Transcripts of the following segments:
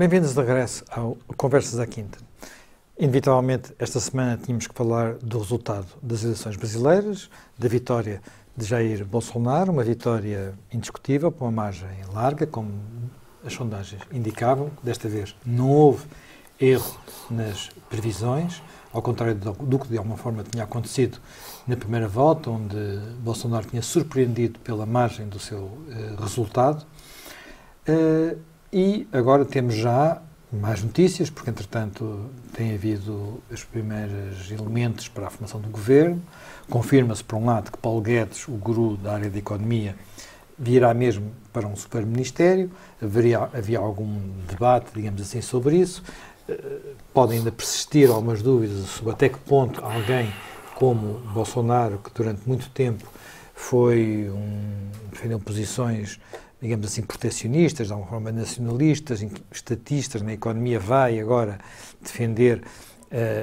Bem-vindos de regresso ao Conversas à Quinta. Inevitavelmente, esta semana tínhamos que falar do resultado das eleições brasileiras, da vitória de Jair Bolsonaro, uma vitória indiscutível, por uma margem larga, como as sondagens indicavam. Desta vez não houve erro nas previsões, ao contrário do que de alguma forma tinha acontecido na primeira volta, onde Bolsonaro tinha surpreendido pela margem do seu resultado. E agora temos já mais notícias, porque entretanto tem havido os primeiros elementos para a formação do governo. Confirma-se, por um lado, que Paulo Guedes, o guru da área da economia, virá mesmo para um super-ministério. Havia algum debate, digamos assim, sobre isso. Podem ainda persistir algumas dúvidas sobre até que ponto alguém como Bolsonaro, que durante muito tempo defendeu posições, digamos assim, protecionistas, de alguma forma nacionalistas, estatistas na economia, vai agora defender,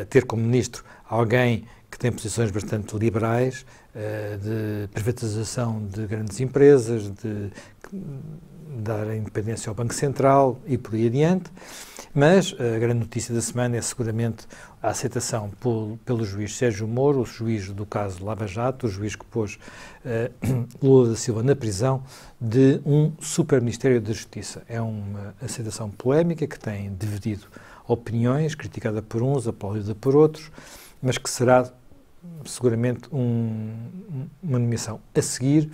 ter como ministro alguém que tem posições bastante liberais, de privatização de grandes empresas, de dar a independência ao Banco Central e por aí adiante. Mas a grande notícia da semana é seguramente a aceitação pelo juiz Sérgio Moro, o juiz do caso Lava Jato, o juiz que pôs Lula da Silva na prisão, de um super-ministério da Justiça. É uma aceitação polémica que tem dividido opiniões, criticada por uns, aplaudida por outros, mas que será seguramente uma nomeação a seguir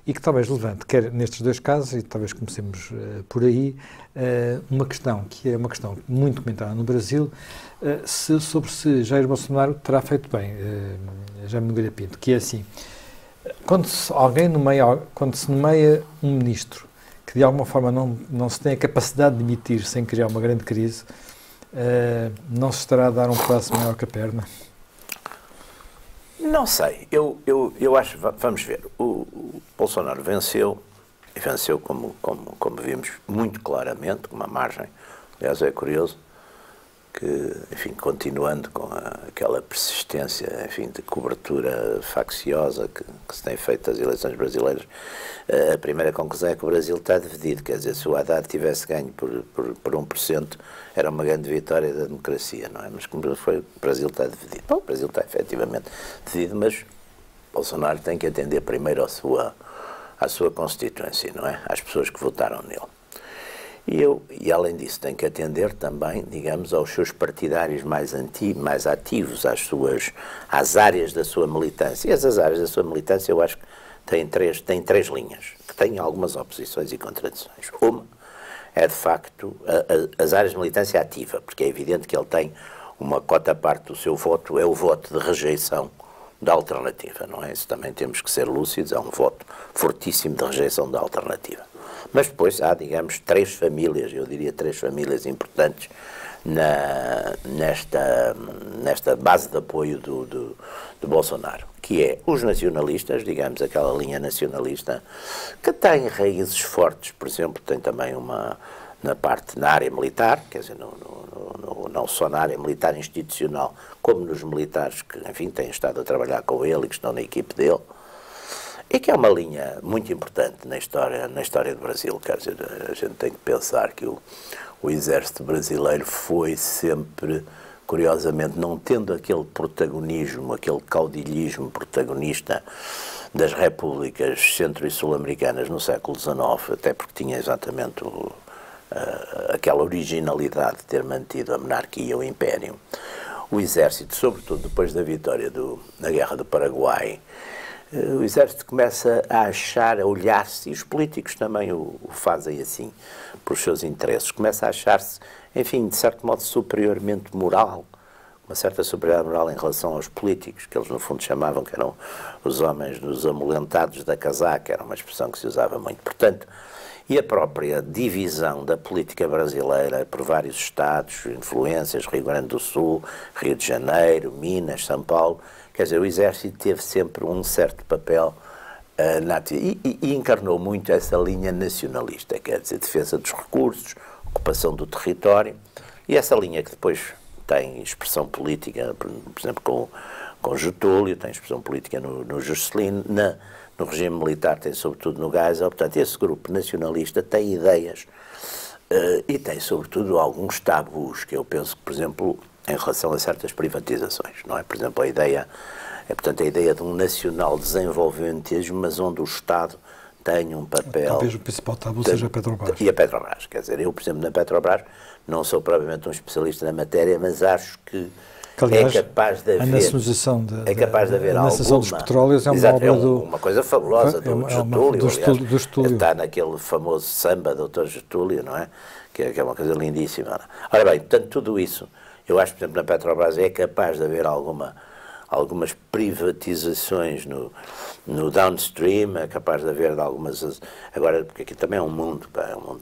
e que talvez levante, quer nestes dois casos, e talvez comecemos por aí, uma questão que é uma questão muito comentada no Brasil, sobre se Jair Bolsonaro terá feito bem, Jaime Nogueira Pinto, que é assim, quando se nomeia um ministro que de alguma forma não se tem a capacidade de demitir sem criar uma grande crise, não se estará a dar um passo maior que a perna? Não sei, eu acho, vamos ver, o Bolsonaro venceu, e venceu como vimos muito claramente, com uma margem, aliás é curioso, que, enfim, continuando com aquela persistência, enfim, de cobertura facciosa que se tem feito das eleições brasileiras, a primeira conclusão é que o Brasil está dividido, quer dizer, se o Haddad tivesse ganho por 1%, era uma grande vitória da democracia, não é? Mas como foi, o Brasil está dividido. Bom, o Brasil está efetivamente dividido, mas Bolsonaro tem que atender primeiro à sua constituinte, não é? Às pessoas que votaram nele. E além disso, tem que atender também, digamos, aos seus partidários mais ativos, às áreas da sua militância. E essas áreas da sua militância, eu acho que têm três linhas, que têm algumas oposições e contradições. Uma é, de facto, as áreas de militância ativa, porque é evidente que ele tem uma cota parte do seu voto, é o voto de rejeição da alternativa, não é? Isso também temos que ser lúcidos, é um voto fortíssimo de rejeição da alternativa. Mas depois há, digamos, três famílias importantes nesta base de apoio do Bolsonaro, que é os nacionalistas, digamos, aquela linha nacionalista, que tem raízes fortes, por exemplo, tem também na área militar, quer dizer, não só na área militar institucional, como nos militares que, enfim, têm estado a trabalhar com ele e que estão na equipe dele, e que é uma linha muito importante na história do Brasil. Quer dizer, a gente tem que pensar que o exército brasileiro foi sempre, curiosamente, não tendo aquele protagonismo, aquele caudilhismo protagonista das repúblicas centro- e sul-americanas no século XIX, até porque tinha exatamente aquela originalidade de ter mantido a monarquia, o império. O exército, sobretudo depois da vitória na Guerra do Paraguai, o exército começa a olhar-se, e os políticos também o fazem assim, por seus interesses, começa a achar-se, enfim, de certo modo superiormente moral, uma certa superioridade moral em relação aos políticos, que eles no fundo chamavam que eram os homens dos amolentados da casaca, era uma expressão que se usava muito. Portanto, e a própria divisão da política brasileira por vários estados, influências, Rio Grande do Sul, Rio de Janeiro, Minas, São Paulo, quer dizer, o exército teve sempre um certo papel e encarnou muito essa linha nacionalista, quer dizer, defesa dos recursos, ocupação do território, e essa linha que depois tem expressão política, por exemplo, com Getúlio, tem expressão política no Juscelino, no regime militar tem sobretudo no Geisel. Portanto, esse grupo nacionalista tem ideias e tem, sobretudo, alguns tabus que eu penso que, por exemplo, em relação a certas privatizações, não é? Por exemplo, portanto, a ideia de um nacional desenvolvimentismo, mas onde o Estado tem um papel... Talvez o principal tabu seja a Petrobras. E a Petrobras, quer dizer, eu, por exemplo, na Petrobras, não sou propriamente um especialista na matéria, mas acho que aliás, é capaz de haver... A nacionalização dos petróleos é uma obra uma coisa fabulosa do Getúlio. Está naquele famoso samba do Dr. Getúlio, não é? Que é uma coisa lindíssima. Ora bem, portanto, tudo isso, eu acho, por exemplo, na Petrobras é capaz de haver algumas privatizações no downstream, é capaz de haver algumas... Agora, porque aqui também é um mundo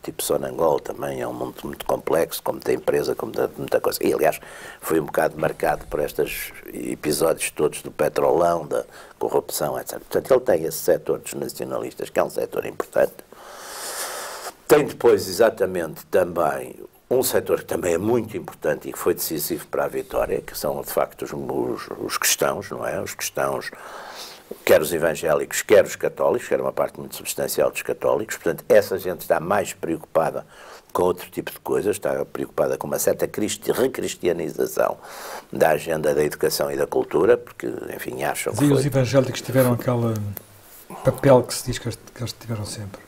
tipo Sonangol, também é um mundo muito complexo, como da empresa, como de muita coisa. E, aliás, foi um bocado marcado por estes episódios todos do petrolão, da corrupção, etc. Portanto, ele tem esse setor dos nacionalistas, que é um setor importante. Tem depois, exatamente, também um setor que também é muito importante e que foi decisivo para a vitória, que são, de facto, os cristãos, não é? Os cristãos, quer os evangélicos, quer os católicos, que era uma parte muito substancial dos católicos. Portanto, essa gente está mais preocupada com outro tipo de coisas, está preocupada com uma certa recristianização da agenda da educação e da cultura, porque, enfim, acham que... E os evangélicos tiveram aquele papel que se diz que eles tiveram sempre.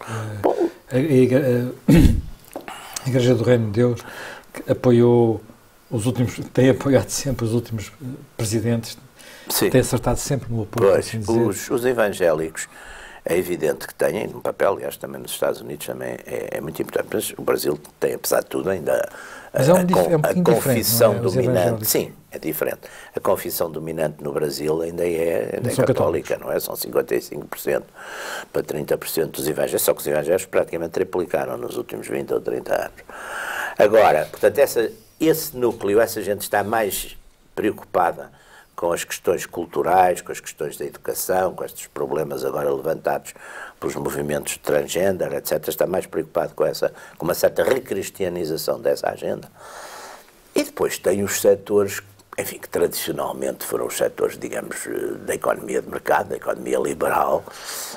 A Igreja do Reino de Deus, que apoiou tem apoiado sempre os últimos presidentes, sim, tem acertado sempre no apoio, pois, assim dizer. Os evangélicos, é evidente que têm um papel, aliás, também nos Estados Unidos também é muito importante, mas o Brasil tem, apesar de tudo, ainda a confissão dominante, sim, é diferente. A confissão dominante no Brasil ainda é católica, não é? São 55% para 30% dos evangélicos, só que os evangélicos praticamente triplicaram nos últimos 20 ou 30 anos. Agora, portanto, esse núcleo, essa gente está mais preocupada com as questões culturais, com as questões da educação, com estes problemas agora levantados pelos movimentos transgênero, etc., está mais preocupado com uma certa recristianização dessa agenda. E depois tem os setores, enfim, que tradicionalmente foram os setores, digamos, da economia de mercado, da economia liberal,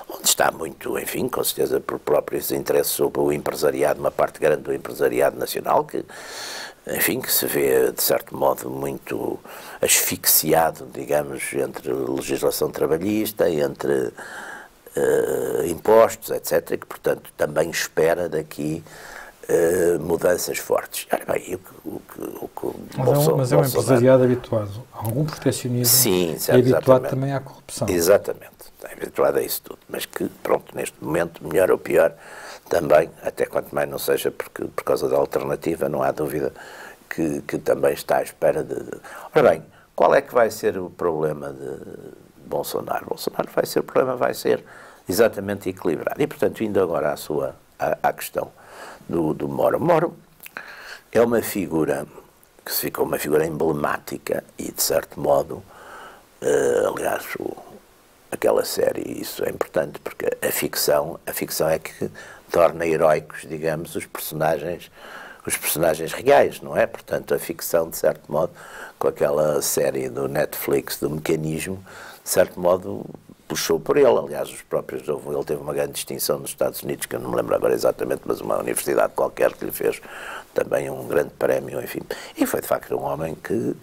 onde está muito, enfim, com certeza por próprios interesses sobre o empresariado, uma parte grande do empresariado nacional, que, enfim, que se vê, de certo modo, muito asfixiado, digamos, entre legislação trabalhista, entre impostos, etc., que, portanto, também espera daqui mudanças fortes. Ora bem, mas é um empresariado habituado a algum proteccionismo, sim, é habituado também à corrupção. Exatamente, é habituado a isso tudo, mas que, pronto, neste momento, melhor ou pior, também, até quanto mais não seja por causa da alternativa, não há dúvida que também está à espera de... Ora bem, qual é que vai ser o problema de Bolsonaro? Bolsonaro o problema vai ser exatamente equilibrado. E, portanto, indo agora à questão do Moro. Moro é uma figura que se ficou uma figura emblemática e, de certo modo, aliás, aquela série, isso é importante, porque a ficção é que torna heróicos, digamos, os personagens reais, não é? Portanto, a ficção, de certo modo, com aquela série do Netflix, do Mecanismo, de certo modo, puxou por ele. Aliás, ele teve uma grande distinção nos Estados Unidos, que eu não me lembro agora exatamente, mas uma universidade qualquer que lhe fez também um grande prémio, enfim. E foi, de facto, um homem que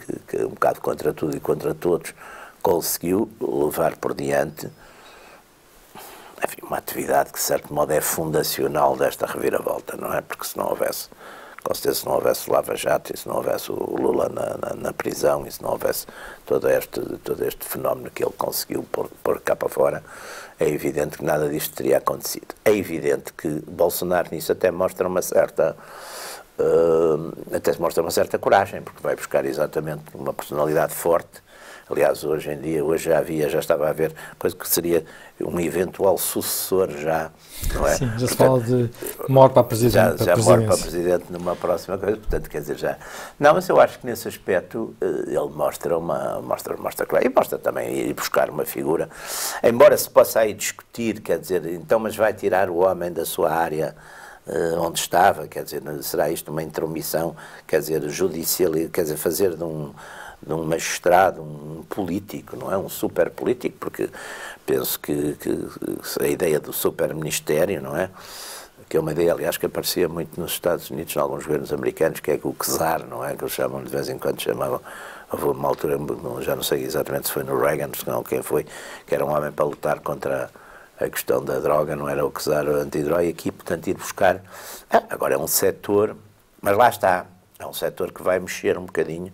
um bocado contra tudo e contra todos, conseguiu levar por diante, enfim, uma atividade que, de certo modo, é fundacional desta reviravolta, não é? Porque se não houvesse, com certeza, se não houvesse o Lava Jato, e se não houvesse o Lula na prisão, e se não houvesse todo este fenómeno que ele conseguiu pôr cá para fora, é evidente que nada disto teria acontecido. É evidente que Bolsonaro nisso até mostra uma certa coragem, porque vai buscar exatamente uma personalidade forte. Aliás, hoje em dia, já estava a haver coisa que seria um eventual sucessor já, não é? Sim, já se fala de Moro para presidente. Já Moro para presidente numa próxima coisa, portanto, quer dizer, já... Não, mas eu acho que nesse aspecto ele mostra claro, e mostra também ir buscar uma figura, embora se possa aí discutir, quer dizer, então, mas vai tirar o homem da sua área onde estava, quer dizer, será isto uma intromissão, quer dizer, judicial, quer dizer, fazer de um magistrado, um político, não é? Um super político, porque penso que a ideia do super ministério, não é? que é uma ideia, aliás, que aparecia muito nos Estados Unidos, em alguns governos americanos, que é o czar, não é? Que eles chamam, de vez em quando chamavam, houve uma altura, já não sei exatamente se foi no Reagan, se não quem foi, que era um homem para lutar contra a questão da droga, não era o czar antidroga, e aqui, portanto, ir buscar. Agora é um setor, mas lá está, é um setor que vai mexer um bocadinho,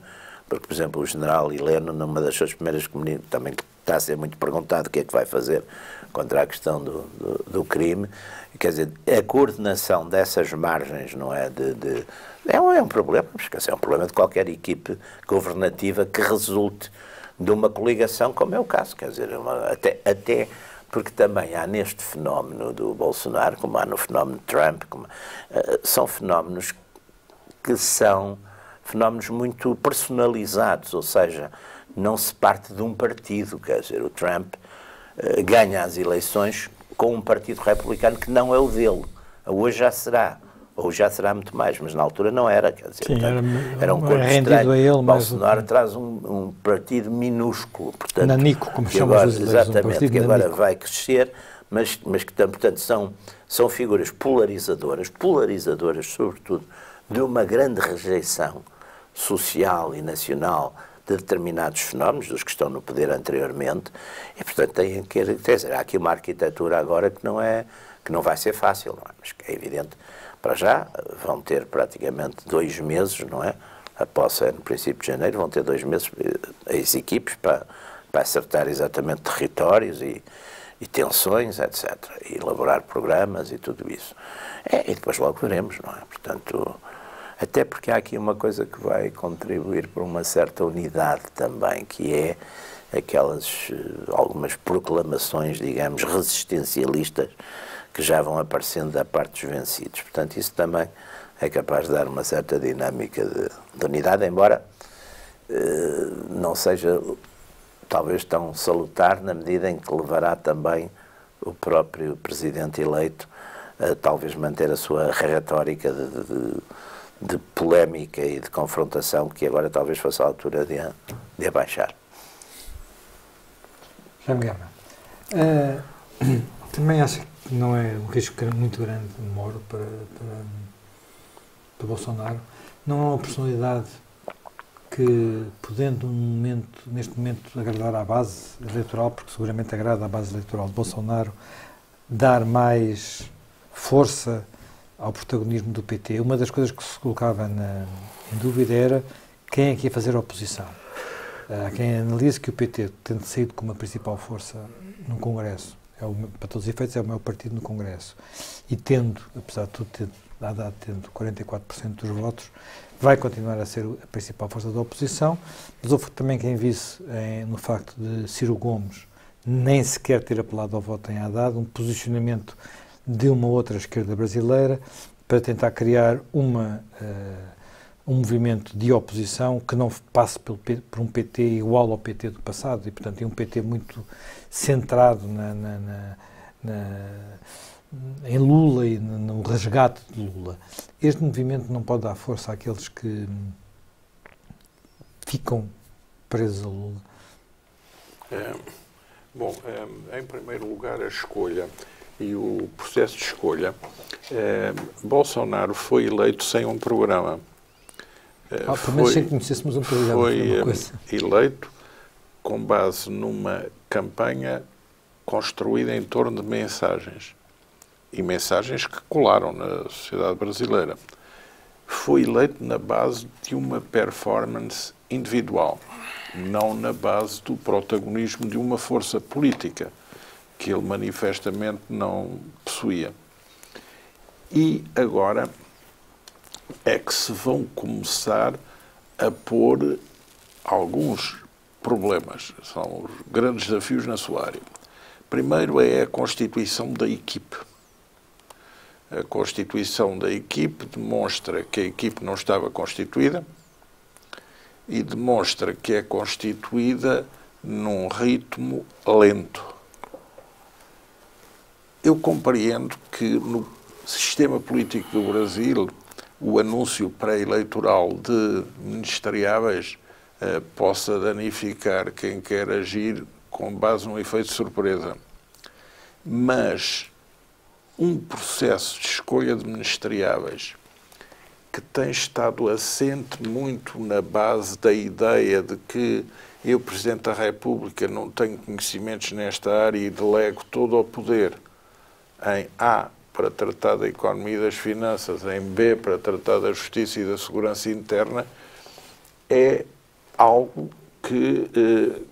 porque, por exemplo, o general Heleno, numa das suas primeiras comunicações, também está a ser muito perguntado o que é que vai fazer contra a questão do crime. Quer dizer, a coordenação dessas margens, não é? É um problema, é um problema de qualquer equipe governativa que resulte de uma coligação, como é o caso. Quer dizer, até porque também há neste fenómeno do Bolsonaro, como há no fenómeno de Trump, são fenómenos que são fenómenos muito personalizados, ou seja, não se parte de um partido. Quer dizer, o Trump ganha as eleições com um partido republicano que não é o dele. Hoje já será, ou já será muito mais, mas na altura não era. Quer dizer, sim, portanto, era um corpo estranho. A ele, Bolsonaro traz um partido minúsculo, portanto, nanico, como chamam os brasileiros, exatamente, que agora vai crescer, mas que, portanto, são figuras polarizadoras sobretudo, de uma grande rejeição social e nacional de determinados fenómenos, dos que estão no poder anteriormente, e, portanto, quer dizer, há aqui uma arquitetura agora que não vai ser fácil, não é? Mas que é evidente, para já, vão ter praticamente 2 meses, não é? Após no princípio de janeiro, vão ter 2 meses as equipes para acertar exatamente territórios e tensões, etc. E elaborar programas e tudo isso. E depois logo veremos, não é? Portanto, até porque há aqui uma coisa que vai contribuir para uma certa unidade também, que é algumas proclamações, digamos, resistencialistas que já vão aparecendo da parte dos vencidos. Portanto, isso também é capaz de dar uma certa dinâmica de unidade, embora não seja talvez tão salutar na medida em que levará também o próprio presidente eleito a talvez manter a sua retórica de polémica e de confrontação, que agora talvez fosse a altura de abaixar. Jaime Gama, também acho que não é um risco muito grande, Moro, para Bolsonaro. Não é uma personalidade que, podendo neste momento agradar à base eleitoral, porque seguramente agrada à base eleitoral de Bolsonaro, dar mais força ao protagonismo do PT. Uma das coisas que se colocava em dúvida era quem é que ia fazer a oposição. Há quem analise que o PT, tendo saído como a principal força no Congresso, para todos os efeitos é o maior partido no Congresso, e tendo, apesar de tudo, tendo 44% dos votos, vai continuar a ser a principal força da oposição, mas houve também quem visse no facto de Ciro Gomes nem sequer ter apelado ao voto em Haddad, um posicionamento de uma outra esquerda brasileira para tentar criar um movimento de oposição que não passe por um PT igual ao PT do passado, e, portanto, é um PT muito centrado em Lula e no resgate de Lula. Este movimento não pode dar força àqueles que ficam presos a Lula? Em primeiro lugar, a escolha e o processo de escolha. Bolsonaro foi eleito sem um programa. Pelo menos sem conhecêssemos um programa. Foi eleito com base numa campanha construída em torno de mensagens. E mensagens que colaram na sociedade brasileira. Foi eleito na base de uma performance individual, não na base do protagonismo de uma força política, que ele manifestamente não possuía. E agora é que se vão começar a pôr alguns problemas, são os grandes desafios na sua área. Primeiro é a constituição da equipe. A constituição da equipe demonstra que a equipe não estava constituída e demonstra que é constituída num ritmo lento. Eu compreendo que no sistema político do Brasil o anúncio pré-eleitoral de ministeriáveis possa danificar quem quer agir com base num efeito de surpresa. Mas um processo de escolha de ministeriáveis que tem estado assente muito na base da ideia de que eu, Presidente da República, não tenho conhecimentos nesta área e delego todo o poder em A, para tratar da economia e das finanças, em B, para tratar da justiça e da segurança interna, é algo que,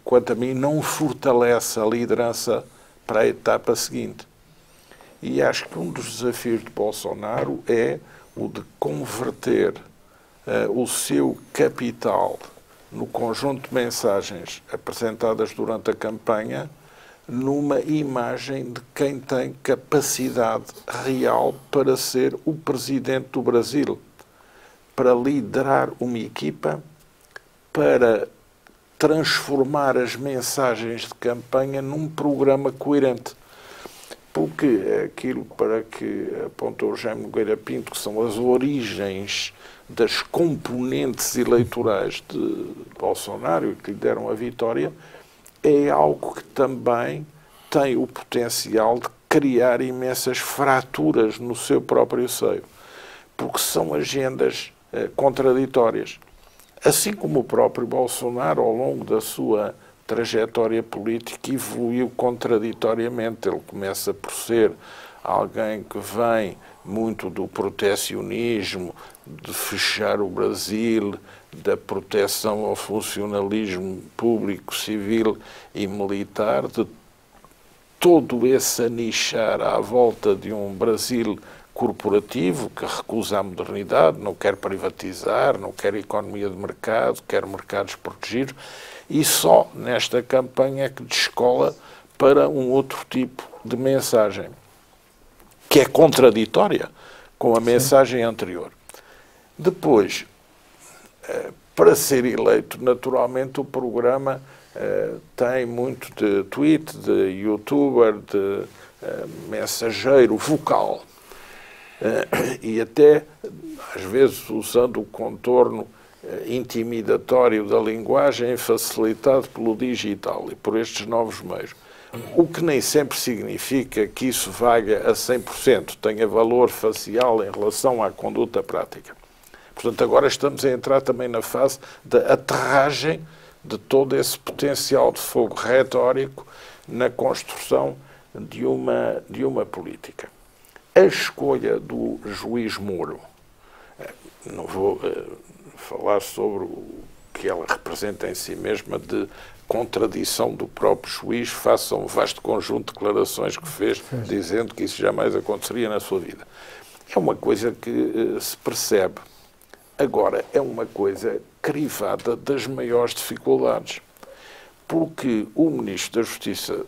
quanto a mim, não fortalece a liderança para a etapa seguinte. E acho que um dos desafios de Bolsonaro é o de converter o seu capital no conjunto de mensagens apresentadas durante a campanha numa imagem de quem tem capacidade real para ser o presidente do Brasil, para liderar uma equipa, para transformar as mensagens de campanha num programa coerente. Porque aquilo para que apontou o Jaime Nogueira Pinto, que são as origens das componentes eleitorais de Bolsonaro e que lhe deram a vitória, é algo que também tem o potencial de criar imensas fraturas no seu próprio seio, porque são agendas contraditórias. Assim como o próprio Bolsonaro, ao longo da sua trajetória política, evoluiu contraditoriamente. Ele começa por ser alguém que vem muito do protecionismo, de fechar o Brasil, da proteção ao funcionalismo público, civil e militar, de todo esse anichar à volta de um Brasil corporativo que recusa a modernidade, não quer privatizar, não quer economia de mercado, quer mercados protegidos, e só nesta campanha é que descola para um outro tipo de mensagem, que é contraditória com a mensagem anterior. Depois, para ser eleito, naturalmente, o programa tem muito de tweet, de youtuber, de mensageiro vocal. E até, às vezes, usando o contorno intimidatório da linguagem facilitado pelo digital e por estes novos meios. O que nem sempre significa que isso valha a 100%, tenha valor facial em relação à conduta prática. Portanto, agora estamos a entrar também na fase da aterragem de todo esse potencial de fogo retórico na construção de uma política. A escolha do juiz Moro, não vou falar sobre o que ela representa em si mesma de contradição do próprio juiz face a um vasto conjunto de declarações que fez, dizendo que isso jamais aconteceria na sua vida. É uma coisa que se percebe. Agora, é uma coisa crivada das maiores dificuldades, porque o Ministro da Justiça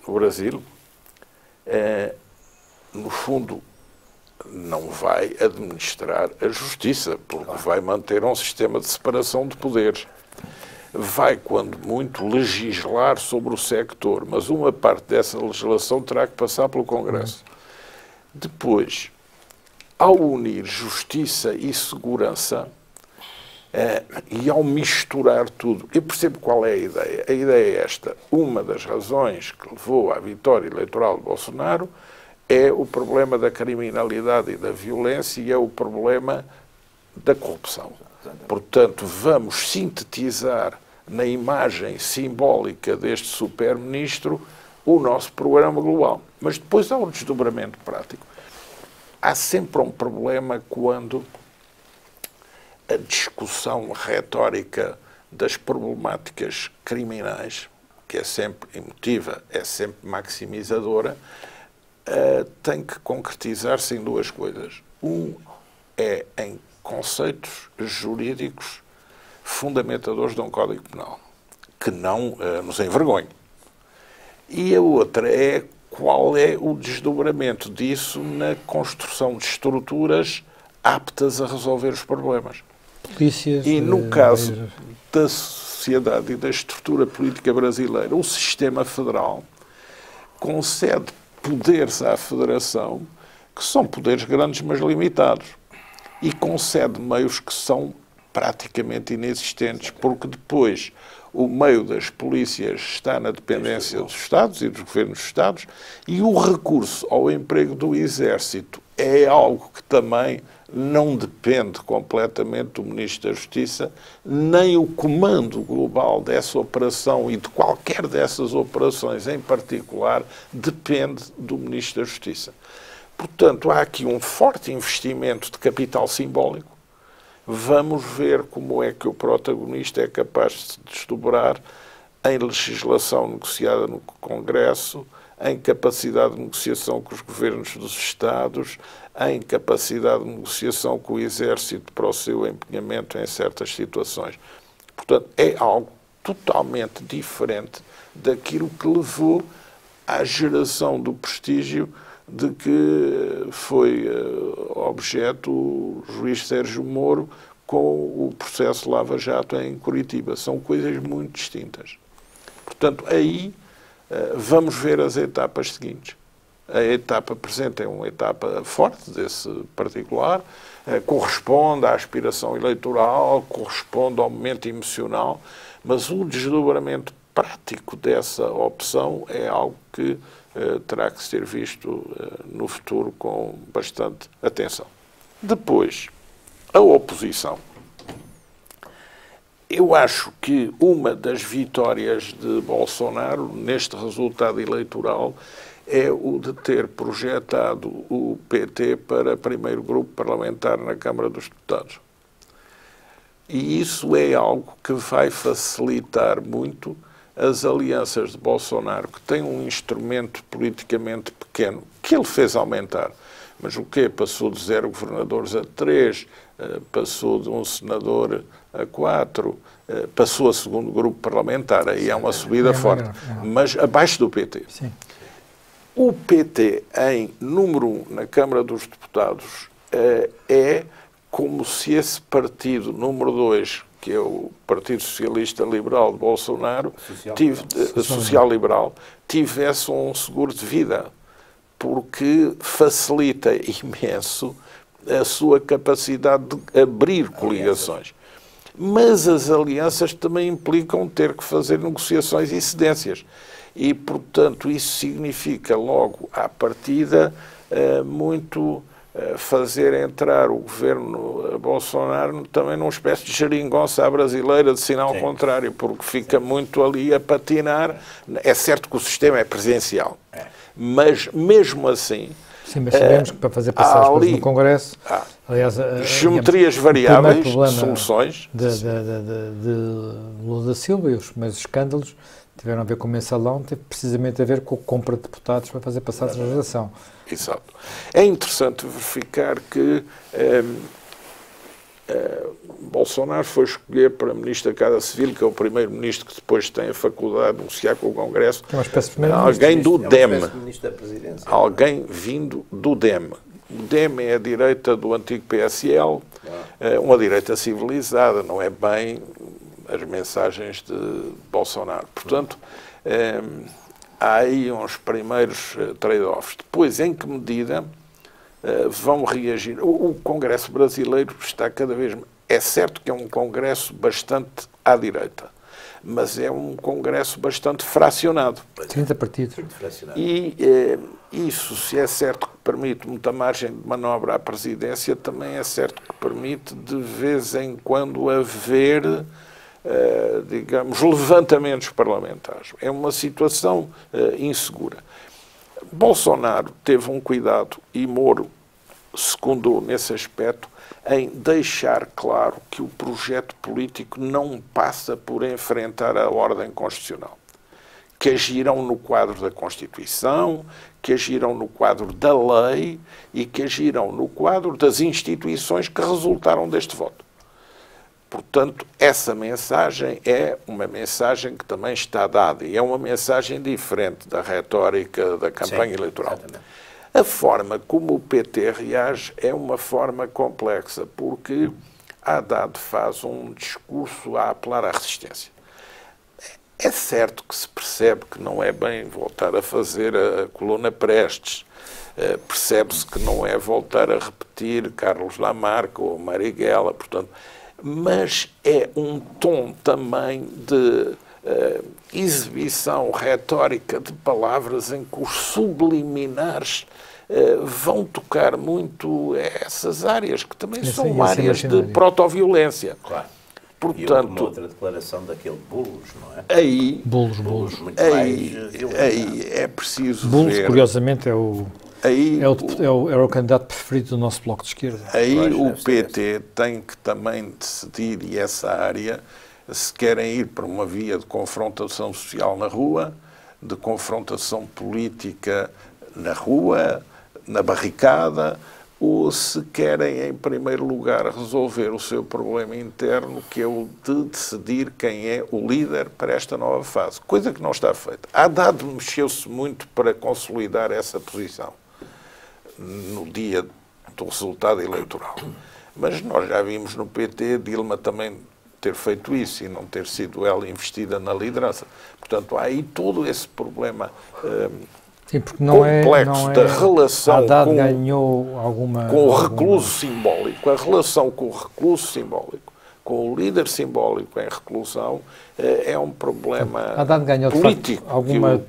no Brasil, no fundo, não vai administrar a justiça, porque vai manter um sistema de separação de poderes. Vai, quando muito, legislar sobre o sector, mas uma parte dessa legislação terá que passar pelo Congresso. Depois, ao unir justiça e segurança, e ao misturar tudo, eu percebo qual é a ideia. A ideia é esta. Uma das razões que levou à vitória eleitoral de Bolsonaro é o problema da criminalidade e da violência e é o problema da corrupção. Portanto, vamos sintetizar na imagem simbólica deste super-ministro o nosso programa global. Mas depois há um desdobramento prático. Há sempre um problema quando a discussão retórica das problemáticas criminais, que é sempre emotiva, é sempre maximizadora, tem que concretizar-se em duas coisas. Um é em conceitos jurídicos fundamentadores de um Código Penal, que não nos envergonhe. E a outra é qual é o desdobramento disso na construção de estruturas aptas a resolver os problemas. Polícias, e no caso da sociedade e da estrutura política brasileira, o sistema federal concede poderes à Federação que são poderes grandes, mas limitados. E concede meios que são praticamente inexistentes, porque depois o meio das polícias está na dependência dos Estados e dos governos dos Estados, e o recurso ao emprego do Exército é algo que também não depende completamente do Ministro da Justiça, nem o comando global dessa operação e de qualquer dessas operações em particular depende do Ministro da Justiça. Portanto, há aqui um forte investimento de capital simbólico. Vamos ver como é que o protagonista é capaz de se desdobrar em legislação negociada no Congresso, em capacidade de negociação com os governos dos Estados, em capacidade de negociação com o Exército para o seu empenhamento em certas situações. Portanto, é algo totalmente diferente daquilo que levou à geração do prestígio de que foi objeto o juiz Sérgio Moro com o processo Lava Jato em Curitiba. São coisas muito distintas. Portanto, aí vamos ver as etapas seguintes. A etapa presente é uma etapa forte desse particular, corresponde à aspiração eleitoral, corresponde ao momento emocional, mas o desdobramento prático dessa opção é algo que terá que ser visto no futuro com bastante atenção. Depois, a oposição. Eu acho que uma das vitórias de Bolsonaro neste resultado eleitoral é o de ter projetado o PT para primeiro grupo parlamentar na Câmara dos Deputados. E isso é algo que vai facilitar muito as alianças de Bolsonaro, que tem um instrumento politicamente pequeno, que ele fez aumentar. Mas o quê? Passou de 0 governadores a 3, passou de um senador a 4, passou a segundo grupo parlamentar. Aí é uma subida forte, mas abaixo do PT. Sim. O PT, em número 1 na Câmara dos Deputados, é como se esse partido número 2, que é o Partido Socialista Liberal de Bolsonaro, social-liberal, tivesse um seguro de vida, porque facilita imenso a sua capacidade de abrir coligações. Mas as alianças também implicam ter que fazer negociações e cedências. E, portanto, isso significa logo, à partida, muito fazer entrar o governo Bolsonaro também numa espécie de geringonça à brasileira de sinal contrário, porque fica muito ali a patinar. É certo que o sistema é presencial, mas mesmo assim... Sim, mas sabemos que para fazer passar as coisas no Congresso, aliás, geometrias variáveis, soluções... de Lula da Silva e os primeiros escândalos tiveram a ver com o mensalão, teve precisamente a ver com a compra de deputados para fazer passar a legislação. Exato. É interessante verificar que Bolsonaro foi escolher para Ministro da Casa Civil, que é o primeiro-ministro que depois tem a faculdade de negociar com o Congresso, é uma espécie de alguém do DEM, da alguém vindo do DEM. O DEM é a direita do antigo PSL, uma direita civilizada, não é bem as mensagens de Bolsonaro. Portanto, há aí uns primeiros trade-offs. Depois, em que medida vão reagir? O Congresso brasileiro está cada vez... É certo que é um Congresso bastante à direita, mas é um Congresso bastante fracionado. 30 partidos. E isso, se é certo que permite muita margem de manobra à presidência, também é certo que permite, de vez em quando, haver... digamos, levantamentos parlamentares. É uma situação insegura. Bolsonaro teve um cuidado, e Moro secundou nesse aspecto, em deixar claro que o projeto político não passa por enfrentar a ordem constitucional, que agirão no quadro da Constituição, que agirão no quadro da lei e que agirão no quadro das instituições que resultaram deste voto. Portanto, essa mensagem é uma mensagem que também está dada e é uma mensagem diferente da retórica da campanha eleitoral. Exatamente. A forma como o PT reage é uma forma complexa, porque Haddad faz um discurso a apelar à resistência. É certo que se percebe que não é bem voltar a fazer a coluna Prestes, percebe-se que não é voltar a repetir Carlos Lamarca ou Marighella, portanto... mas é um tom também de exibição retórica de palavras em que os subliminares vão tocar muito essas áreas, que também são áreas de protoviolência. Claro. Portanto, e uma outra declaração daquele Bullos, não é? Aí, Bullos. Muito aí mais é preciso Bullos, ver. curiosamente, era o candidato preferido do nosso Bloco de Esquerda. Aí o PT tem que também decidir, e essa área, se querem ir para uma via de confrontação social na rua, de confrontação política na rua, na barricada, ou se querem, em primeiro lugar, resolver o seu problema interno, que é o de decidir quem é o líder para esta nova fase. Coisa que não está feita. Haddad mexeu-se muito para consolidar essa posição no dia do resultado eleitoral. Mas nós já vimos no PT Dilma também ter feito isso e não ter sido ela investida na liderança. Portanto, há aí todo esse problema Sim, porque não complexo da relação Haddad ganhou com o recluso simbólico. A relação com o recluso simbólico, com o líder simbólico em reclusão, é um problema Haddad ganhou, político, de facto, alguma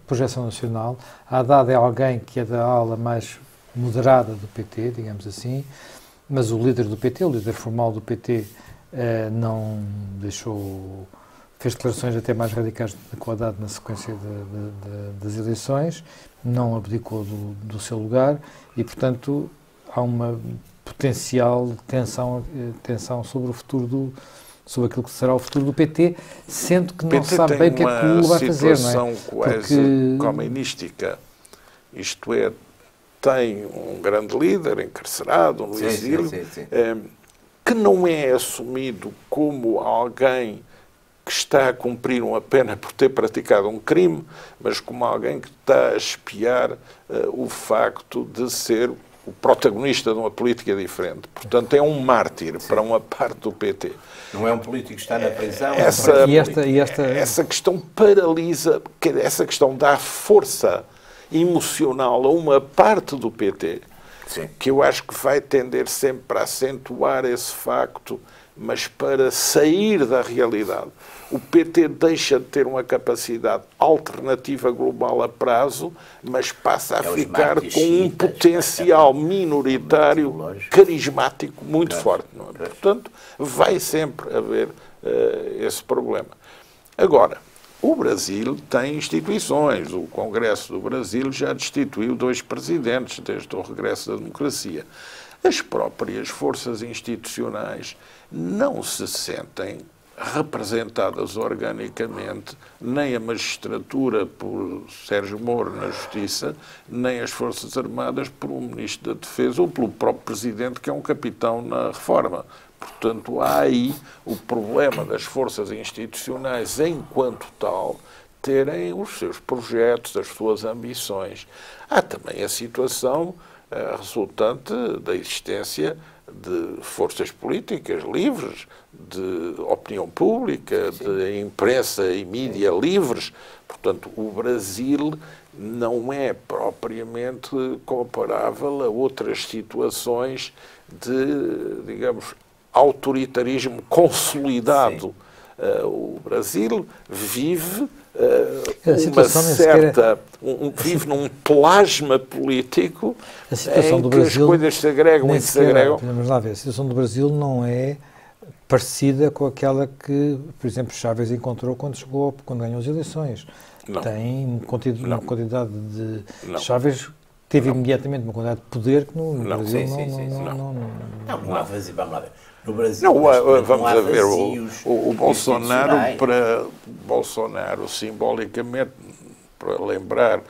projeção nacional. Haddad é alguém que é da ala mais moderada do PT, digamos assim, mas o líder do PT, o líder formal do PT, não deixou... Fez declarações até mais radicais com o Haddad na sequência das eleições, não abdicou do seu lugar e, portanto, há uma potencial tensão sobre o futuro sobre aquilo que será o futuro do PT, sendo que não sabe bem o que é que o Lula vai fazer, não é? Uma situação quase comística, isto é, tem um grande líder encarcerado no exílio, que não é assumido como alguém que está a cumprir uma pena por ter praticado um crime, mas como alguém que está a espiar o facto de ser o protagonista de uma política diferente. Portanto, é um mártir para uma parte do PT. Não é um político que está na prisão. Essa questão paralisa, essa questão dá força emocional a uma parte do PT, que eu acho que vai tender sempre a acentuar esse facto, mas para sair da realidade. O PT deixa de ter uma capacidade alternativa global a prazo, mas passa a ficar com um potencial minoritário carismático muito forte. Não é? Portanto, vai sempre haver esse problema. Agora, o Brasil tem instituições. O Congresso do Brasil já destituiu 2 presidentes desde o regresso da democracia. As próprias forças institucionais não se sentem representadas organicamente, nem a magistratura por Sérgio Moro na Justiça, nem as Forças Armadas por um Ministro da Defesa ou pelo próprio Presidente, que é um capitão na Reforma. Portanto, há aí o problema das forças institucionais, enquanto tal, terem os seus projetos, as suas ambições. Há também a situação resultante da existência de forças políticas livres, de opinião pública, de imprensa e mídia livres. Portanto, o Brasil não é propriamente comparável a outras situações de, digamos, autoritarismo consolidado. O Brasil vive vive num plasma político em que as coisas se agregam e desagregam. Vamos lá ver, a situação do Brasil não é parecida com aquela que, por exemplo, Chávez encontrou quando ganhou as eleições. Não. Tem uma quantidade de... Chávez teve imediatamente uma quantidade de poder que no Brasil não há vazio, vamos lá ver. No Brasil, vamos a ver, o Bolsonaro, para Bolsonaro, simbolicamente, para lembrar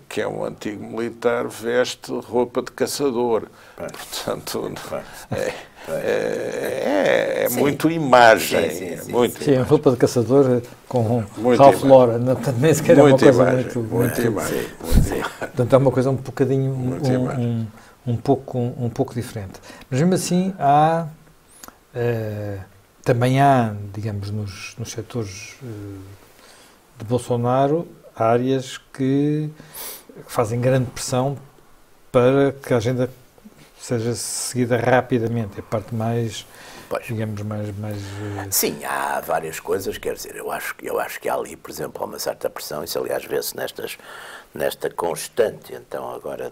que é um antigo militar, veste roupa de caçador. Portanto, é muito imagem. Sim, roupa de caçador com Ralph Lauren, nem sequer é uma coisa muito imagem. Portanto, é uma coisa um bocadinho, um pouco diferente. Mas mesmo assim, também há, digamos, nos setores de Bolsonaro, áreas que fazem grande pressão para que a agenda seja seguida rapidamente, é a parte mais, Pois. digamos, mais Sim, há várias coisas, quer dizer, eu acho que há ali, por exemplo, há uma certa pressão, isso aliás vê-se nesta constante, então agora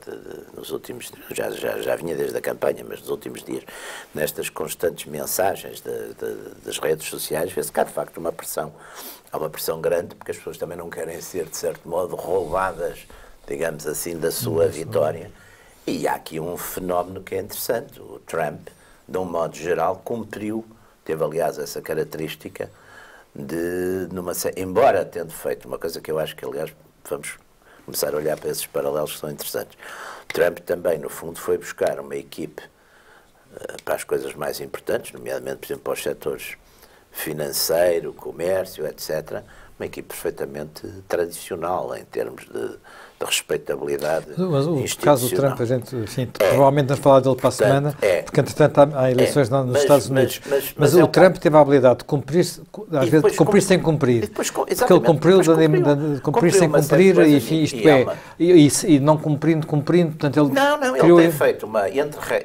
nos últimos, já vinha desde a campanha, mas nos últimos dias, nestas constantes mensagens das redes sociais, vê-se que há de facto uma pressão, há uma pressão grande, porque as pessoas também não querem ser, de certo modo, roubadas, digamos assim, da sua vitória, e há aqui um fenómeno que é interessante, o Trump, de um modo geral, teve aliás essa característica de, embora tendo feito uma coisa que eu acho que aliás vamos começar a olhar para esses paralelos que são interessantes, Trump também no fundo foi buscar uma equipe para as coisas mais importantes, nomeadamente por exemplo para os setores financeiro, comércio, etc., uma equipe perfeitamente tradicional em termos de respeitabilidade Mas o caso do Trump, a gente, enfim, provavelmente vamos falar dele para a semana, porque entretanto há eleições nos Estados Unidos. Mas o Trump teve a habilidade de cumprir, às vezes, de cumprir sem cumprir. Porque ele cumpriu de cumprir sem cumprir, e enfim, isto é, e não cumprindo, portanto ele criou... Ele tem feito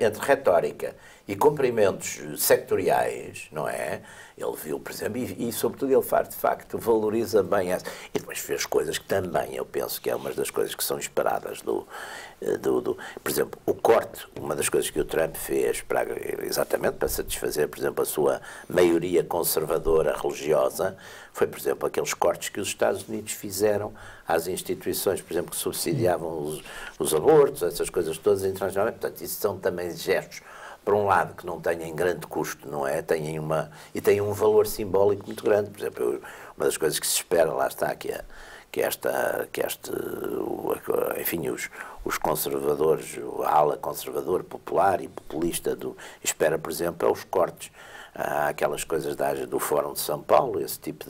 entre retórica e cumprimentos sectoriais, não é? Ele viu, por exemplo, e sobretudo ele faz, de facto, valoriza bem essa. E depois fez coisas que também, eu penso que é uma das coisas que são esperadas por exemplo, o corte, uma das coisas que o Trump fez exatamente para satisfazer, por exemplo, a sua maioria conservadora religiosa, foi, por exemplo, aqueles cortes que os Estados Unidos fizeram às instituições, por exemplo, que subsidiavam os abortos, essas coisas todas internacionalmente. Portanto, isso são também gestos, por um lado, que não têm grande custo, não é? Têm um valor simbólico muito grande. Por exemplo, uma das coisas que se espera, lá está, enfim, os conservadores, a ala conservador, popular e populista espera, por exemplo, é os cortes àquelas coisas do Fórum de São Paulo, esse tipo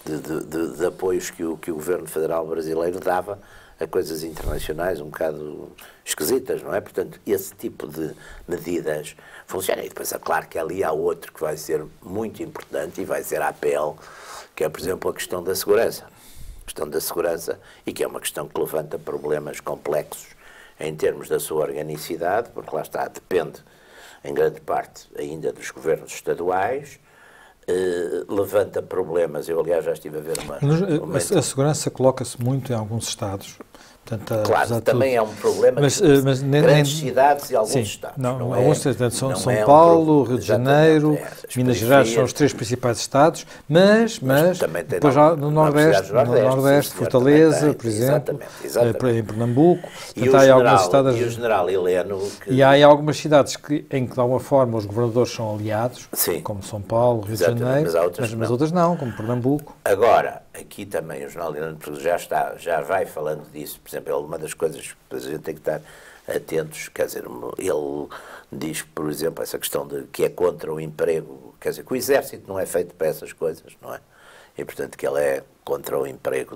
de apoios que o governo federal brasileiro dava a coisas internacionais um bocado esquisitas, não é? Portanto, esse tipo de medidas funciona. E depois, é claro que ali há outro que vai ser muito importante e vai ser a pele, que é, por exemplo, a questão da segurança. A questão da segurança, e que é uma questão que levanta problemas complexos em termos da sua organicidade, porque lá está, depende, em grande parte, ainda dos governos estaduais, levanta problemas. Eu, aliás, já estive a ver a segurança coloca-se muito em alguns estados. Portanto, claro, também é um problema mas grandes cidades e alguns estados. Alguns estados, São Paulo, Rio de Janeiro, Minas Gerais são os três principais estados, mas depois no Nordeste, Fortaleza, por exemplo, em Pernambuco, há algumas cidades... E o general Heleno... E há algumas cidades em que, de alguma forma, os governadores são aliados, como São Paulo, Rio de Janeiro, mas outras não, como Pernambuco. Agora, aqui também o general Heleno já vai falando disso. Por exemplo, uma das coisas que a gente tem que estar atentos, quer dizer, ele diz, por exemplo, essa questão de que é contra o emprego, quer dizer, que o exército não é feito para essas coisas, não é? E, portanto, que ele é contra o emprego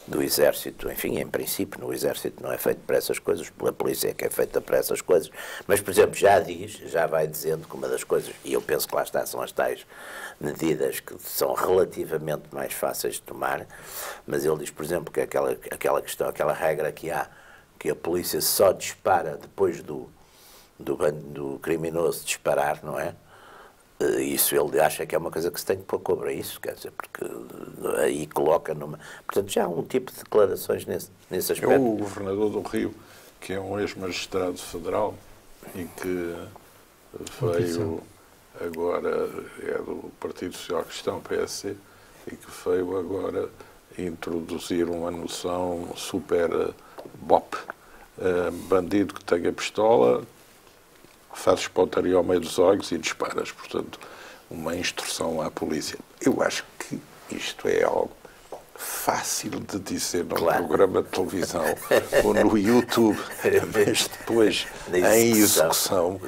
do exército. Enfim, em princípio, no exército não é feito para essas coisas, pela polícia é que é feita para essas coisas. Mas, por exemplo, já vai dizendo que uma das coisas, e eu penso que lá está, são as tais medidas que são relativamente mais fáceis de tomar, mas ele diz, por exemplo, que aquela questão, aquela regra que há, que a polícia só dispara depois do criminoso disparar, não é? Isso ele acha que é uma coisa que se tem que pôr cobra a isso, quer dizer, porque aí coloca numa... Portanto, já há um tipo de declarações nesse aspecto. O governador do Rio, que é um ex-magistrado federal e que veio agora, é do Partido Social Cristão, PSC, e que veio agora introduzir uma noção super BOP, bandido que tenha pistola, fazes pontaria ao meio dos olhos e disparas. Portanto, uma instrução à polícia. Eu acho que isto é algo fácil de dizer num programa de televisão ou no YouTube, mas depois em execução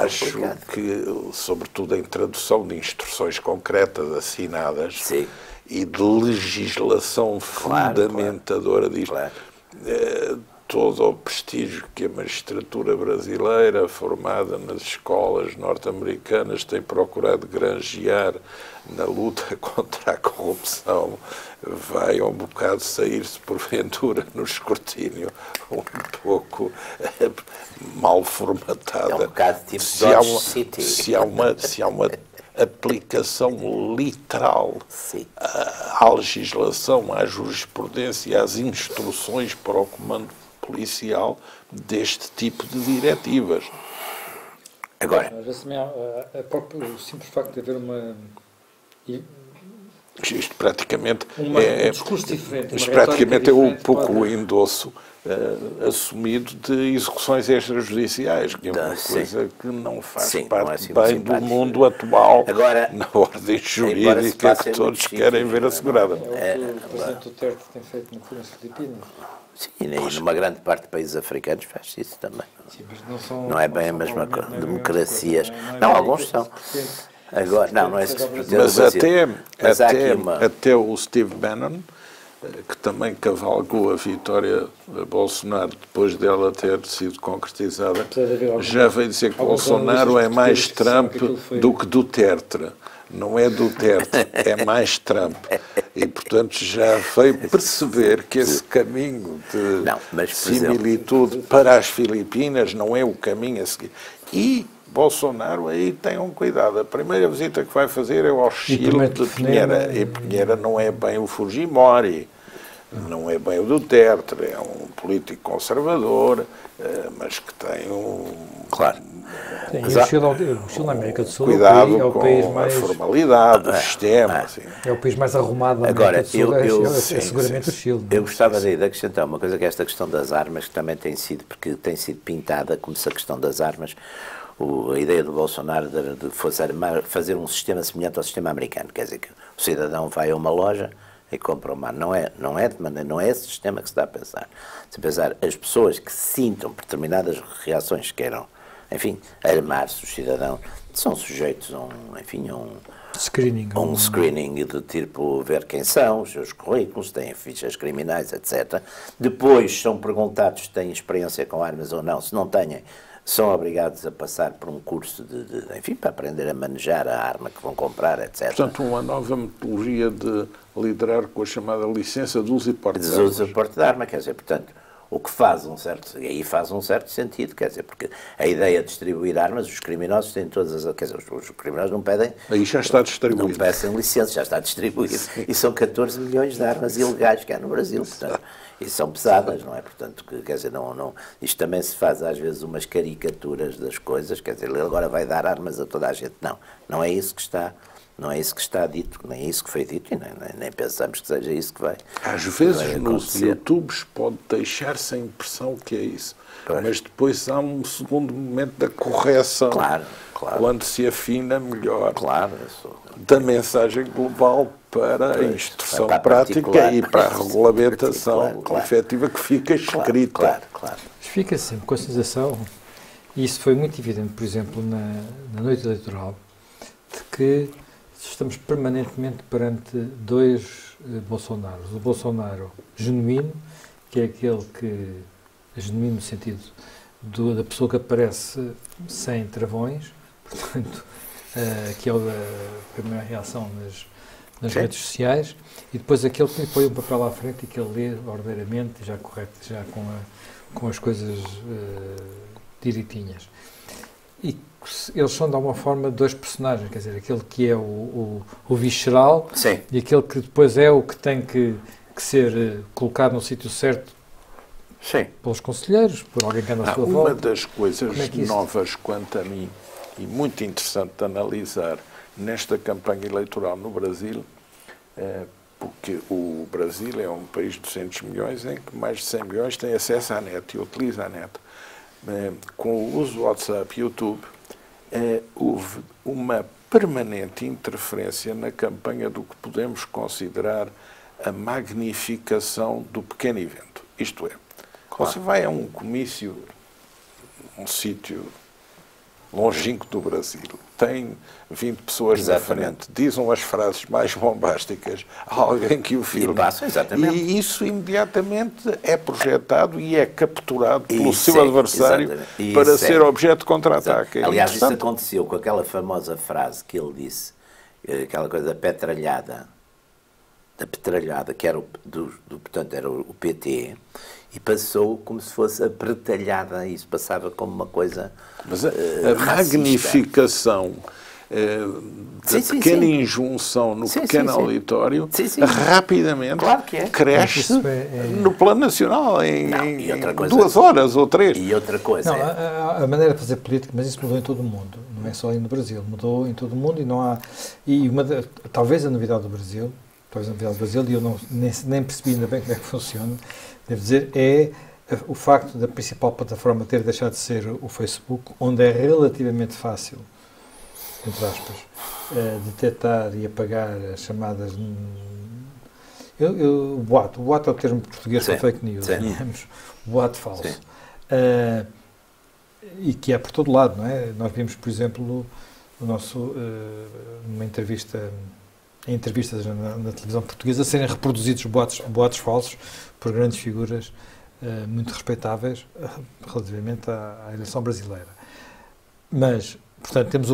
acho que, sobretudo em tradução de instruções concretas assinadas e de legislação fundamentadora disto, todo o prestígio que a magistratura brasileira, formada nas escolas norte-americanas, tem procurado granjear na luta contra a corrupção, vai um bocado sair-se, porventura, no escrutínio um pouco mal formatada. É um bocado tipo Dodge City. Se há uma aplicação literal Sim. à legislação, à jurisprudência, às instruções para o comando policial deste tipo de diretivas. Agora, Às vezes também há o simples facto de haver Isto praticamente um discurso diferente. Isto praticamente é um pouco o endosso assumido de execuções extrajudiciais, que é uma coisa que não faz parte bem do mundo atual, agora, na ordem jurídica que todos querem ver assegurada. É o que o Presidente Duterte tem feito nas Filipinas. Sim, e numa grande parte de países africanos faz-se isso também. Sim, mas não é bem a mesma coisa. Democracias. Não, alguns são. Agora, não é isso que se pretende. Mas até o Steve Bannon, que também cavalgou a vitória de Bolsonaro depois dela ter sido concretizada, já veio dizer que Bolsonaro é mais Trump do que Duterte. Não é Duterte, é mais Trump. E, portanto, já veio perceber que esse caminho de similitude para as Filipinas não é o caminho a seguir. E Bolsonaro aí tem um cuidado. A primeira visita que vai fazer é ao Chile de Pinheira. E Pinheira não é bem o Fujimori, não é bem o Duterte, é um político conservador, mas que tem um... Claro. Sim, o Chile na América do Sul cuidado é o país mais... a formalidade do sistema. Assim. É o país mais arrumado da América do Sul, é seguramente o Chile. Eu gostava de acrescentar uma coisa, que é esta questão das armas, que também tem sido, porque tem sido pintada como se a questão das armas, a ideia do Bolsonaro de fazer um sistema semelhante ao sistema americano, quer dizer que o cidadão vai a uma loja e compra uma arma. Não é esse sistema que se dá a pensar. Se pensar, as pessoas que sintam determinadas reações, queiram, enfim, armar-se, o cidadão, são sujeitos a um screening de tipo ver quem são, os seus currículos, têm fichas criminais, etc. Depois são perguntados se têm experiência com armas ou não. Se não têm, são obrigados a passar por um curso enfim, para aprender a manejar a arma que vão comprar, etc. Portanto, uma nova metodologia de liderar com a chamada licença de uso e porte de armas. De uso e porte de arma, quer dizer, portanto, o que faz faz um certo sentido, quer dizer, porque a ideia de distribuir armas, os criminosos têm todas as... Quer dizer, os criminosos não pedem... Aí já está distribuído. Não pedem licença, já está distribuído. Sim. E são 14 milhões de armas ilegais que há no Brasil, portanto... E são pesadas, não é? Portanto, quer dizer, isto também se faz às vezes umas caricaturas das coisas, quer dizer, ele agora vai dar armas a toda a gente. Não é isso que está, não é isso que está dito, nem é isso que foi dito, e nem pensamos que seja isso que vai Às vezes nos YouTubes pode deixar-se a impressão que é isso, mas depois há um segundo momento da correção, claro. Quando se afina melhor claro, da mensagem global para a instrução prática e para a regulamentação efetiva que fica escrita. Claro. Fica sempre com a sensação, e isso foi muito evidente, por exemplo, na noite eleitoral, de que estamos permanentemente perante dois Bolsonaros. O Bolsonaro genuíno, que é aquele que é genuíno no sentido da pessoa que aparece sem travões, portanto, que é o da primeira reação nas redes sociais, e depois aquele que põe um papel à frente e que ele lê ordeiramente, já correto, já com as coisas direitinhas. E eles são, de alguma forma, dois personagens, quer dizer, aquele que é o visceral. Sim. E aquele que depois é o que tem que ser colocado no sítio certo. Sim. Pelos conselheiros, por alguém que anda à sua volta. Uma das coisas novas, quanto a mim, e muito interessante de analisar nesta campanha eleitoral no Brasil, porque o Brasil é um país de 200 milhões em que mais de 100 milhões têm acesso à net e utilizam a net. Com o uso do WhatsApp e YouTube, houve uma permanente interferência na campanha do que podemos considerar a magnificação do pequeno evento. Isto é, você vai a um comício, um sítio longínquo do Brasil, tem 20 pessoas na frente, diz umas frases mais bombásticas a alguém que o filme. E isso imediatamente é projetado e é capturado pelo seu adversário para ser objeto de contra-ataque. Aliás, isso aconteceu com aquela famosa frase que ele disse, aquela coisa da petralhada, que era portanto, era o PT, e passou como se fosse a pretalhada, isso passava como uma coisa. Mas a magnificação da pequena injunção no pequeno auditório rapidamente cresce no plano nacional em 2 horas ou 3. E outra coisa. A maneira de fazer política, mas isso mudou em todo o mundo, não é só aí no Brasil, mudou em todo o mundo e não há. Talvez a novidade do Brasil, e eu nem percebi ainda bem como é que funciona, devo dizer, é o facto da principal plataforma ter deixado de ser o Facebook, onde é relativamente fácil, entre aspas, detectar e apagar as chamadas. O boato é o termo português para fake news, digamos, boato falso. E que é por todo lado, não é? Nós vimos, por exemplo, numa entrevistas na televisão portuguesa serem reproduzidos boatos falsos por grandes figuras muito respeitáveis relativamente à eleição brasileira. Mas, portanto, temos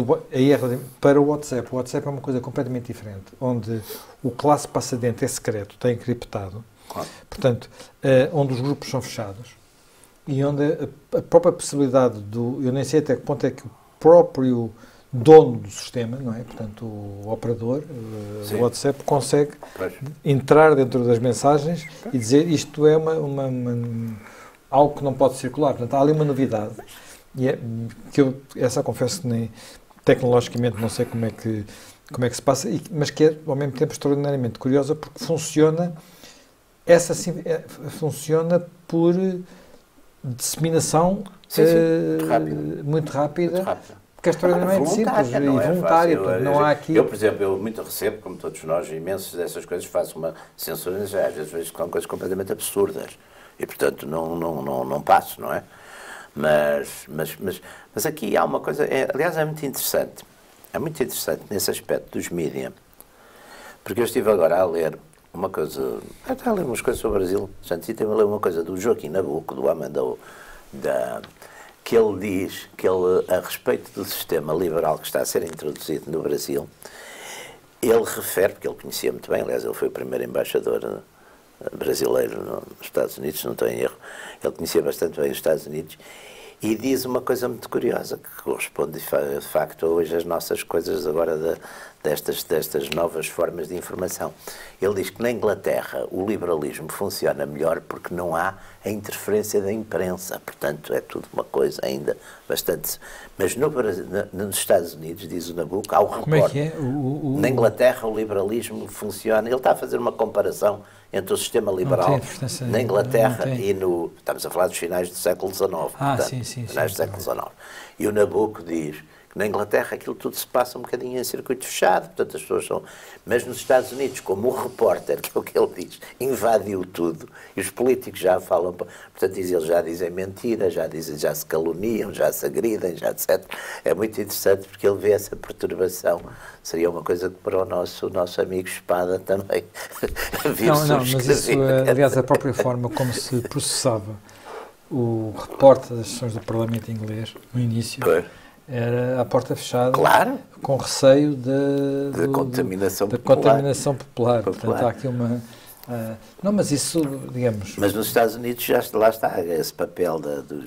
para o WhatsApp. O WhatsApp é uma coisa completamente diferente, onde o classe passadente é secreto, está encriptado, portanto, onde os grupos são fechados e onde a própria possibilidade eu nem sei até que ponto é que o próprio dono do sistema, não é? Portanto, o operador, o WhatsApp, consegue entrar dentro das mensagens e dizer isto é algo que não pode circular. Portanto, há ali uma novidade. E essa confesso que nem tecnologicamente não sei como é que se passa, mas que é ao mesmo tempo extraordinariamente curiosa porque funciona por disseminação muito rápida. Que é extraordinariamente simples e voluntária. Não há aqui... Eu, por exemplo, eu muito recebo, como todos nós, imensos dessas coisas, faço uma censura, às vezes vejo que são coisas completamente absurdas. E, portanto, não passo, não é? Mas aqui há uma coisa... aliás, é muito interessante. É muito interessante nesse aspecto dos mídias. Porque eu estive agora a ler uma coisa... Até a ler umas coisas sobre o Brasil. Estive a ler uma coisa do Joaquim Nabuco, do homem que ele diz que a respeito do sistema liberal que está a ser introduzido no Brasil, ele refere, porque ele conhecia muito bem, aliás, ele foi o primeiro embaixador brasileiro nos Estados Unidos, se não estou em erro, ele conhecia bastante bem os Estados Unidos, e diz uma coisa muito curiosa, que corresponde de facto hoje às nossas coisas agora destas novas formas de informação. Ele diz que na Inglaterra o liberalismo funciona melhor porque não há a interferência da imprensa, portanto é tudo uma coisa ainda bastante... Mas nos Estados Unidos, diz o Nabuco, há o repórter. Como é que é? Na Inglaterra o liberalismo funciona... Ele está a fazer uma comparação entre o sistema liberal na Inglaterra e no... Estamos a falar dos finais do século XIX. Finais do século XIX. E o Nabuco diz que na Inglaterra aquilo tudo se passa um bocadinho em circuito fechado, portanto as pessoas são... Mas nos Estados Unidos, como o repórter, que é o que ele diz, invadiu tudo, e os políticos já falam... Portanto, eles já dizem mentiras, já se caluniam, já se agridem, já etc. É muito interessante porque ele vê essa perturbação. Seria uma coisa que para o nosso amigo Espada também mas isso, aliás, a própria forma como se processava o repórter das sessões do Parlamento inglês, no início, era à porta fechada, com receio da contaminação popular. Portanto, há aqui uma... não, mas isso, digamos... Mas nos Estados Unidos já lá está esse papel dos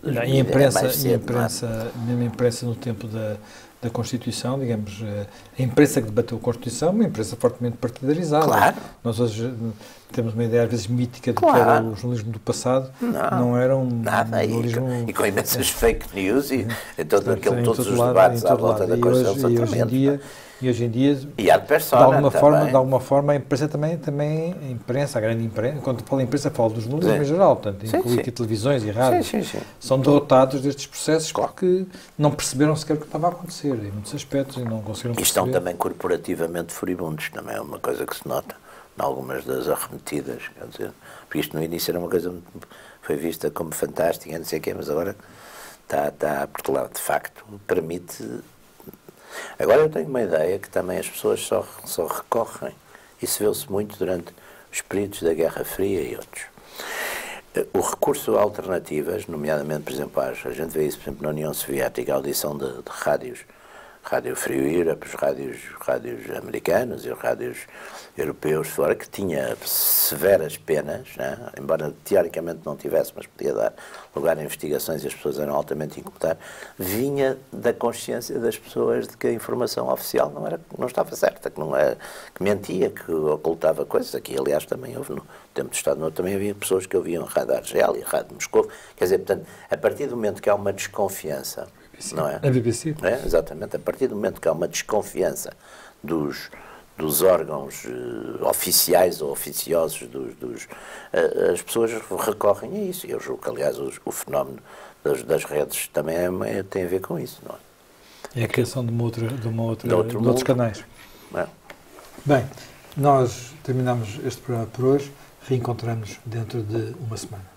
e a imprensa, mesmo a imprensa no tempo da Constituição, digamos, a imprensa que debateu a Constituição, uma imprensa fortemente partidarizada. Nós hoje temos uma ideia às vezes mítica do que era o jornalismo do passado, não era nada, jornalismo... E com imensas fake news e todos os debates à volta da Constituição. E hoje em dia, de alguma forma, a imprensa também a imprensa, a grande imprensa, quando falo imprensa, falo do jornalismo em geral, portanto, inclui aqui televisões e rádios, são derrotados destes processos porque não perceberam sequer o que estava a acontecer, em muitos aspectos, e não conseguiram perceber. E estão também corporativamente furibundos, também é uma coisa que se nota em algumas das arremetidas, quer dizer, porque isto no início era uma coisa que foi vista como fantástica, não sei o quê, mas agora porque lá, de facto, permite... Agora eu tenho uma ideia que também as pessoas só recorrem, isso viu-se muito durante os períodos da Guerra Fria e outros. O recurso a alternativas, nomeadamente, por exemplo, a gente vê isso, por exemplo, na União Soviética, a audição de rádios, Rádio Free Europe, os rádios americanos e os rádios europeus fora, que tinha severas penas, né? Embora teoricamente não tivesse, mas podia dar lugar a investigações e as pessoas eram altamente incomodadas, vinha da consciência das pessoas de que a informação oficial não estava certa, que mentia, que ocultava coisas. Aqui, aliás, também houve, no tempo do Estado Novo, também havia pessoas que ouviam a Rádio Argélia, a Rádio Moscou. Quer dizer, portanto, a partir do momento que há uma desconfiança, não é? A BBC. É? Exatamente. A partir do momento que há uma desconfiança dos órgãos oficiais ou oficiosos, as pessoas recorrem a isso. E eu julgo que, aliás, o fenómeno das redes também tem a ver com isso, não é? É a criação de outros canais. É. Bem, nós terminamos este programa por hoje. Reencontramos dentro de uma semana.